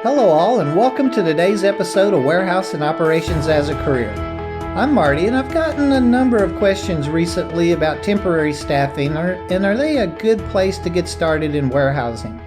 Hello all, and welcome to today's episode of Warehouse and Operations as a Career. I'm Marty, and I've gotten a number of questions recently about temporary staffing, and are they a good place to get started in warehousing?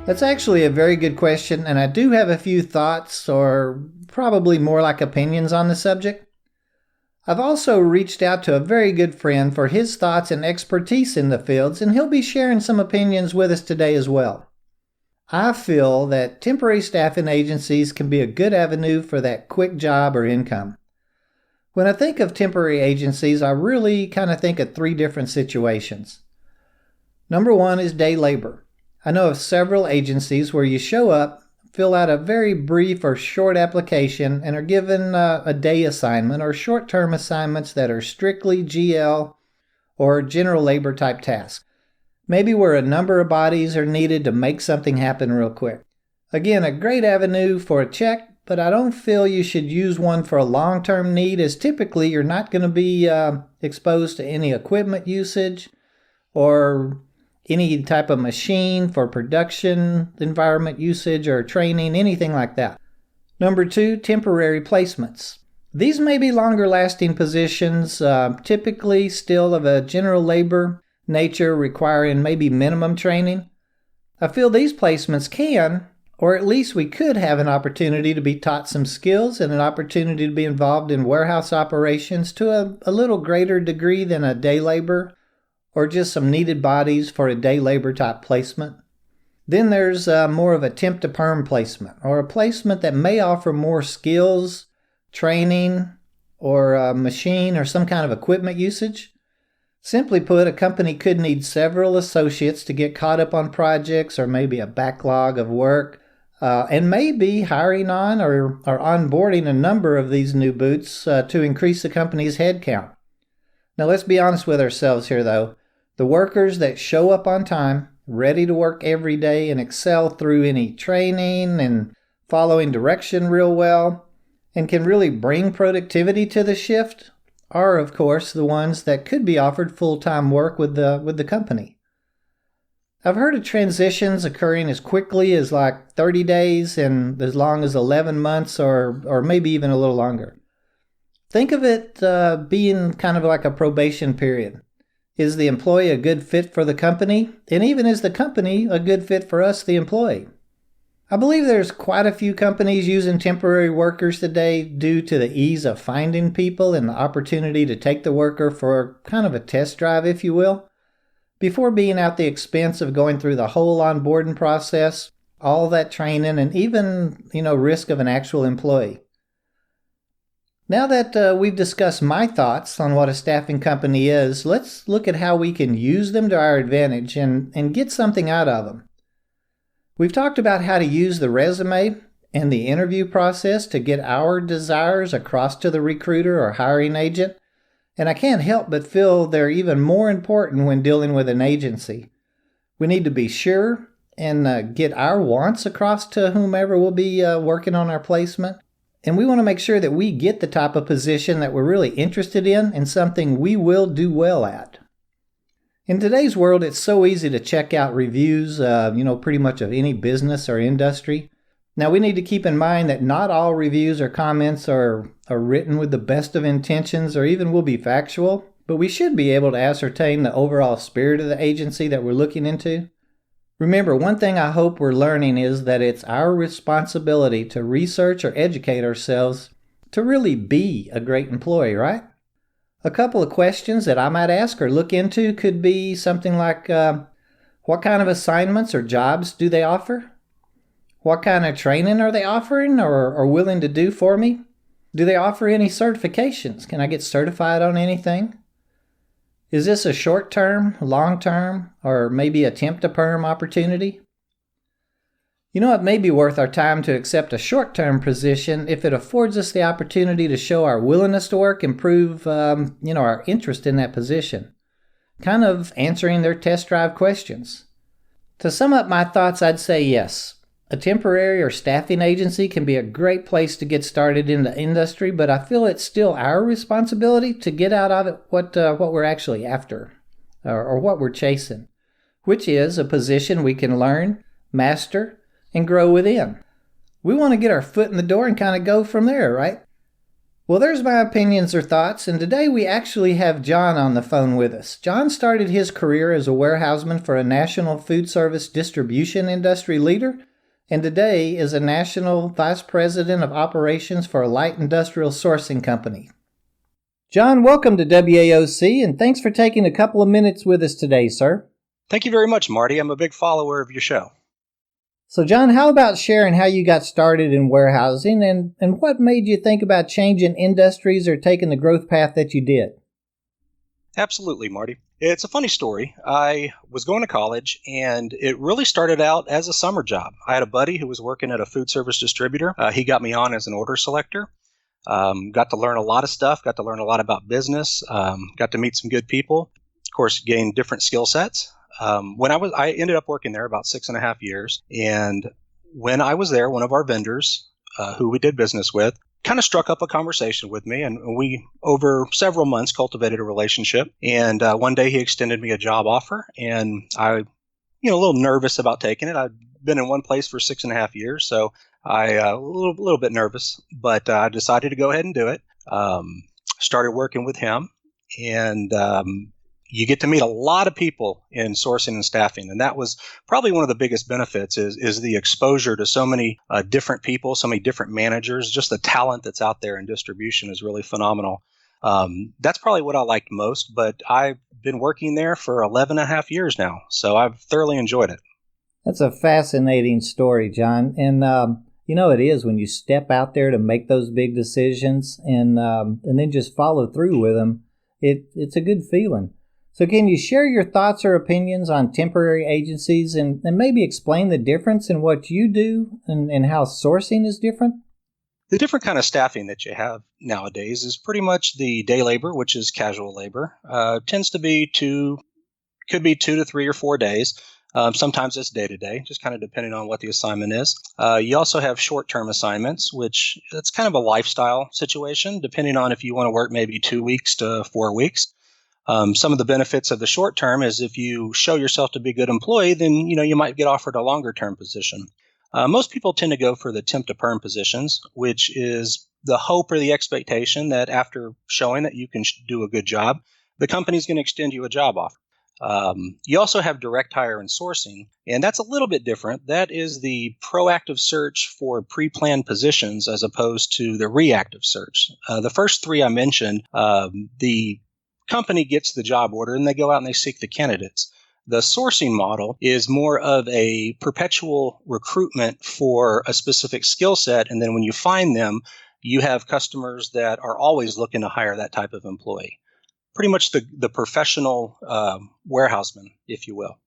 That's actually a very good question, and I do have a few thoughts, or probably more like opinions on the subject. I've also reached out to a very good friend for his thoughts and expertise in the fields, and he'll be sharing some opinions with us today as well. I feel that temporary staffing agencies can be a good avenue for that quick job or income. When I think of temporary agencies, I really kind of think of three different situations. Number one is day labor. I know of several agencies where you show up, fill out a very brief or short application, and are given a day assignment or short-term assignments that are strictly GL or general labor type tasks. Maybe where a number of bodies are needed to make something happen real quick. Again, a great avenue for a check, but I don't feel you should use one for a long-term need, as typically you're not going to be exposed to any equipment usage or any type of machine for production environment usage or training, anything like that. Number two, temporary placements. These may be longer-lasting positions, typically still of a general labor nature, requiring maybe minimum training. I feel these placements can, or at least we could have an opportunity to be taught some skills and an opportunity to be involved in warehouse operations to a little greater degree than a day labor or just some needed bodies for a day labor type placement. Then there's more of a temp to perm placement, or a placement that may offer more skills, training, or a machine or some kind of equipment usage. Simply put, a company could need several associates to get caught up on projects or maybe a backlog of work, and maybe hiring on or onboarding a number of these new boots to increase the company's headcount. Now let's be honest with ourselves here though. The workers that show up on time, ready to work every day and excel through any training and following direction real well, and can really bring productivity to the shift, are, of course, the ones that could be offered full-time work with the company. I've heard of transitions occurring as quickly as like 30 days and as long as 11 months or maybe even a little longer. Think of it being kind of like a probation period. Is the employee a good fit for the company? And even is the company a good fit for us, the employee? I believe there's quite a few companies using temporary workers today due to the ease of finding people and the opportunity to take the worker for kind of a test drive, if you will, before being at the expense of going through the whole onboarding process, all that training, and even, risk of an actual employee. Now that we've discussed my thoughts on what a staffing company is, let's look at how we can use them to our advantage and get something out of them. We've talked about how to use the resume and the interview process to get our desires across to the recruiter or hiring agent, and I can't help but feel they're even more important when dealing with an agency. We need to be sure and get our wants across to whomever will be working on our placement, and we want to make sure that we get the type of position that we're really interested in and something we will do well at. In today's world, it's so easy to check out reviews, pretty much of any business or industry. Now, we need to keep in mind that not all reviews or comments are written with the best of intentions or even will be factual, but we should be able to ascertain the overall spirit of the agency that we're looking into. Remember, one thing I hope we're learning is that it's our responsibility to research or educate ourselves to really be a great employee, right? A couple of questions that I might ask or look into could be something like, what kind of assignments or jobs do they offer? What kind of training are they offering or willing to do for me? Do they offer any certifications? Can I get certified on anything? Is this a short-term, long-term, or maybe a temp-to-perm opportunity? It may be worth our time to accept a short-term position if it affords us the opportunity to show our willingness to work and prove, our interest in that position. Kind of answering their test drive questions. To sum up my thoughts, I'd say yes. A temporary or staffing agency can be a great place to get started in the industry, but I feel it's still our responsibility to get out of it what we're actually after, or what we're chasing, which is a position we can learn, master, and grow within. We want to get our foot in the door and kind of go from there, right? Well, there's my opinions or thoughts, and today we actually have John on the phone with us. John started his career as a warehouseman for a national food service distribution industry leader, and today is a national vice president of operations for a light industrial sourcing company. John, welcome to WAOC, and thanks for taking a couple of minutes with us today, sir. Thank you very much, Marty. I'm a big follower of your show. So, John, how about sharing how you got started in warehousing and what made you think about changing industries or taking the growth path that you did? Absolutely, Marty. It's a funny story. I was going to college, and it really started out as a summer job. I had a buddy who was working at a food service distributor. He got me on as an order selector. Got to learn a lot of stuff, got to learn a lot about business, got to meet some good people, of course, gain different skill sets. I ended up working there about 6.5 years. And when I was there, one of our vendors, who we did business with, kind of struck up a conversation with me. And we, over several months, cultivated a relationship. And one day he extended me a job offer. And I, a little nervous about taking it. I'd been in one place for 6.5 years. So I a little bit nervous, but I decided to go ahead and do it. Started working with him. And you get to meet a lot of people in sourcing and staffing. And that was probably one of the biggest benefits is the exposure to so many different people, so many different managers. Just the talent that's out there in distribution is really phenomenal. That's probably what I liked most, but I've been working there for 11.5 years now. So I've thoroughly enjoyed it. That's a fascinating story, John. And, it is when you step out there to make those big decisions and then just follow through with them. It's a good feeling. So can you share your thoughts or opinions on temporary agencies and maybe explain the difference in what you do and how sourcing is different? The different kind of staffing that you have nowadays is pretty much the day labor, which is casual labor. Tends to be could be 2 to 3 or 4 days. Sometimes it's day to day, just kind of depending on what the assignment is. You also have short-term assignments, which it's kind of a lifestyle situation, depending on if you want to work maybe 2 weeks to 4 weeks. Some of the benefits of the short term is if you show yourself to be a good employee, then you might get offered a longer term position. Most people tend to go for the temp to perm positions, which is the hope or the expectation that after showing that you can do a good job, the company's going to extend you a job offer. You also have direct hire and sourcing, and that's a little bit different. That is the proactive search for pre-planned positions as opposed to the reactive search. The first three I mentioned, the company gets the job order and they go out and they seek the candidates. The sourcing model is more of a perpetual recruitment for a specific skill set. And then when you find them, you have customers that are always looking to hire that type of employee. Pretty much the professional warehouseman, if you will.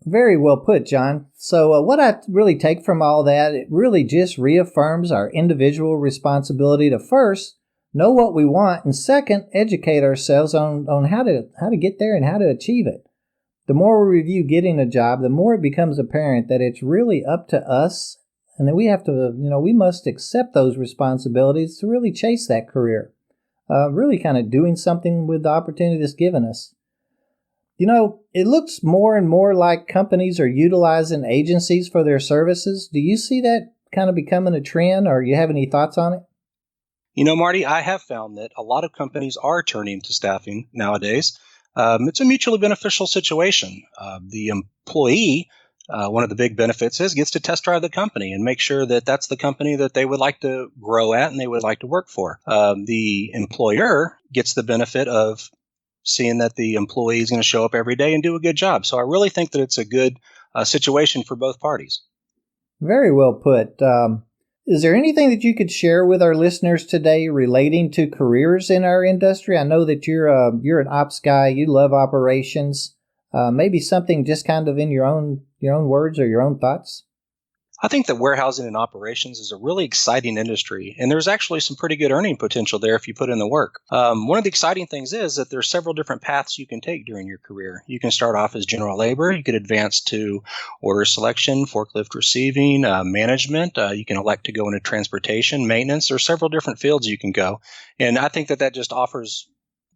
Very well put, John. So what I really take from all that, it really just reaffirms our individual responsibility to first know what we want, and second, educate ourselves on how to get there and how to achieve it. The more we review getting a job, the more it becomes apparent that it's really up to us, and that we have to, we must accept those responsibilities to really chase that career. Really kind of doing something with the opportunity that's given us. It looks more and more like companies are utilizing agencies for their services. Do you see that kind of becoming a trend, or you have any thoughts on it? Marty, I have found that a lot of companies are turning to staffing nowadays. It's a mutually beneficial situation. The employee, one of the big benefits is gets to test drive the company and make sure that that's the company that they would like to grow at and they would like to work for. The employer gets the benefit of seeing that the employee is going to show up every day and do a good job. So I really think that it's a good situation for both parties. Very well put. Is there anything that you could share with our listeners today relating to careers in our industry? I know that you're an ops guy. You love operations. Maybe something just kind of in your own words or your own thoughts. I think that warehousing and operations is a really exciting industry, and there's actually some pretty good earning potential there if you put in the work. One of the exciting things is that there's several different paths you can take during your career. You can start off as general labor. You could advance to order selection, forklift receiving, management. You can elect to go into transportation, maintenance. There's several different fields you can go, and I think that just offers,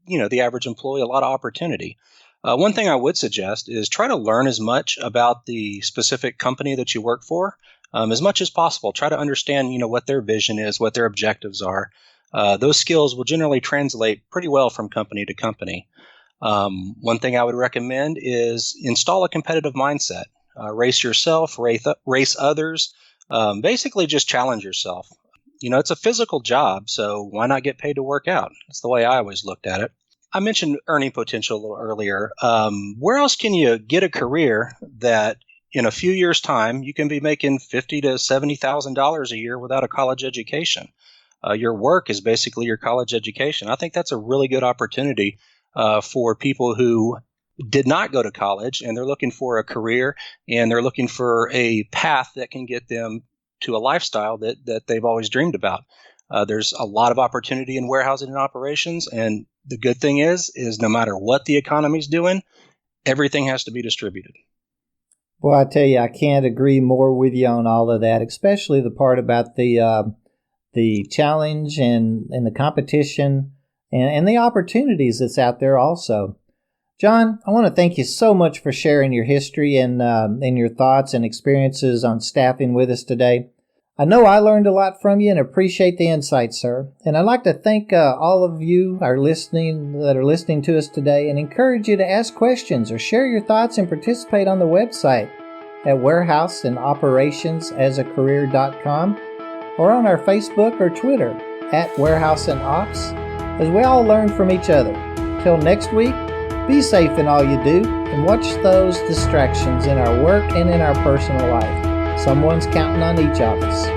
the average employee a lot of opportunity. One thing I would suggest is try to learn as much about the specific company that you work for as much as possible. Try to understand, what their vision is, what their objectives are. Those skills will generally translate pretty well from company to company. One thing I would recommend is install a competitive mindset. Race yourself, race others. Basically, just challenge yourself. It's a physical job, so why not get paid to work out? That's the way I always looked at it. I mentioned earning potential a little earlier. Where else can you get a career that in a few years' time you can be making $50,000 to $70,000 a year without a college education? Your work is basically your college education. I think that's a really good opportunity for people who did not go to college and they're looking for a career and they're looking for a path that can get them to a lifestyle that they've always dreamed about. There's a lot of opportunity in warehousing and operations, and the good thing is no matter what the economy's doing, everything has to be distributed. Well, I tell you, I can't agree more with you on all of that, especially the part about the challenge and the competition and the opportunities that's out there also. John, I want to thank you so much for sharing your history and your thoughts and experiences on staffing with us today. I know I learned a lot from you and appreciate the insight, sir. And I'd like to thank all of you that are listening to us today and encourage you to ask questions or share your thoughts and participate on the website at warehouseandoperationsAsAcareer.com or on our Facebook or Twitter at Warehouse and Ops, as we all learn from each other. Till next week, be safe in all you do and watch those distractions in our work and in our personal life. Someone's counting on each of us.